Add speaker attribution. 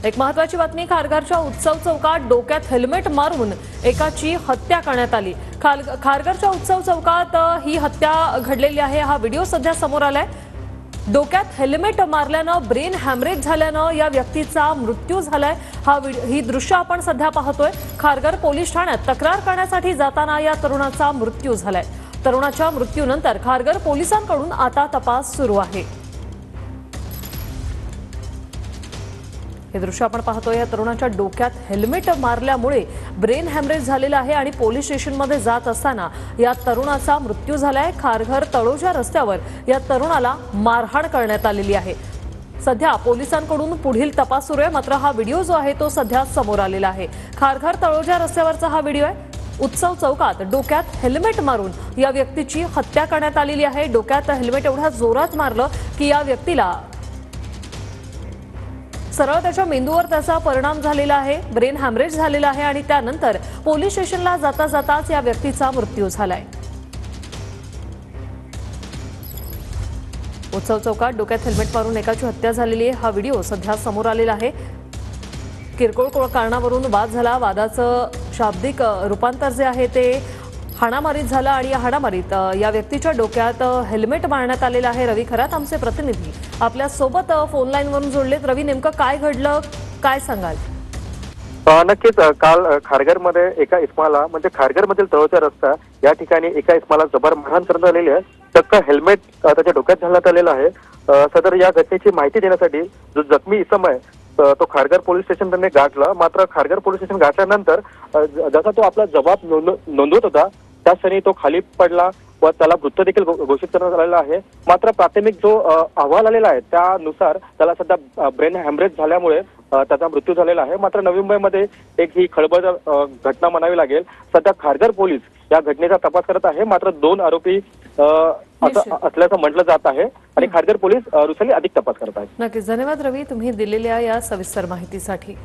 Speaker 1: एक महत्त्वाची बातमी, खारघरच्या उत्सव चौकात डोक्यात हेल्मेट मारून एकाची हत्या करण्यात आली। खारघरच्या उत्सव चौकात ही हत्या घडलेली आहे। हा व्हिडिओ सध्या समोर आलाय। डोक्यात हेल्मेट मारल्यानं ब्रेन हॅमरेज झाल्यानं या व्यक्तीचा मृत्यू झालाय। ही दृश्य आपण सध्या पाहतोय। खारघर पोलीस ठाण्यात तक्रार करण्यासाठी जाताना या तरुणाचा मृत्यू झालाय। तरुणाच्या मृत्यूनंतर खारघर पोलिसांकडून आता तपास सुरू आहे। हे दृश्य आपण पाहतोय। या तरुणाच्या डोक्यात हेल्मेट मारल्यामुळे ब्रेन हॅमरेज झालेला आहे आणि पोलीस स्टेशनमध्ये जात असताना या तरुणाचा मृत्यू झालाय। खारघर तळोजा रस्त्यावर या तरुणाला मारहाण करण्यात आलेली आहे। सध्या पोलिसांकडून पुढील तपास सुरू आहे। मात्र हा व्हिडिओ जो आहे तो सध्या समोर आलेला आहे। खारघर तळोजा रस्त्यावरचा हा व्हिडिओ आहे। उत्सव चौकात डोक्यात हेल्मेट मारून या व्यक्तीची हत्या करण्यात आलेली आहे। डोक्यात हेल्मेट एवढ्या जोरात मारलं की या व्यक्तीला सरळ त्याच्या मेंदूवर त्याचा परिणाम झालेला आहे। ब्रेन हॅमरेज झालेला आहे आणि त्यानंतर पोलीस स्टेशनला जाता जाताच या व्यक्तीचा मृत्यू झालाय। उत्सव चौकात डोक्यात हेल्मेट मारून एकाची हत्या झालेली आहे। हा व्हिडिओ सध्या समोर आलेला आहे। किरकोळ कारणावरून वाद झाला। वादाचं शाब्दिक रूपांतर जे आहे ते हाणामारीत झालं आणि या हाणामारीत या व्यक्तीच्या डोक्यात हेल्मेट मारण्यात आलेलं आहे। रवी खरात आमचे प्रतिनिधी आपल्या सोबत फोन लाईनवरून जोडलेत। रवी, नेमकं काय घडलं, काय सांगाल?
Speaker 2: नक्कीच काल खारघरमध्ये एका इस्माला म्हणजे खारघरमधील तळोजा रस्ता या ठिकाणी एका इस्माला जबर मारहाण करण्यात आलेली आहे। चक्क हेल्मेट त्याच्या डोक्यात घालण्यात आलेलं आहे। सदर या घटनेची माहिती देण्यासाठी जो जखमी इसम आहे तो खारघर पोलीस स्टेशन त्यांनी गाठला। मात्र खारघर पोलीस स्टेशन गाठल्यानंतर जसा तो आपला जबाब नोंदवत होता त्या क्षणी तो खाली पडला व त्याला मृत देखील घोषित करण्यात आलेला आहे। मात्र प्राथमिक जो अहवाल आलेला आहे त्यानुसार त्याला सध्या ब्रेन हॅमरेज झाल्यामुळे त्याचा मृत्यू झालेला आहे। मात्र नवी मुंबईमध्ये एक ही खळबळ घटना म्हणावी लागेल। सध्या खारघर पोलीस या घटनेचा तपास करत आहे। मात्र 2 आरोपी असल्याचं म्हटलं जात आहे आणि खारघर पोलीस रुसली अधिक तपास करत आहेत।
Speaker 1: नक्कीच, धन्यवाद रवी, तुम्ही दिलेल्या या सविस्तर माहितीसाठी।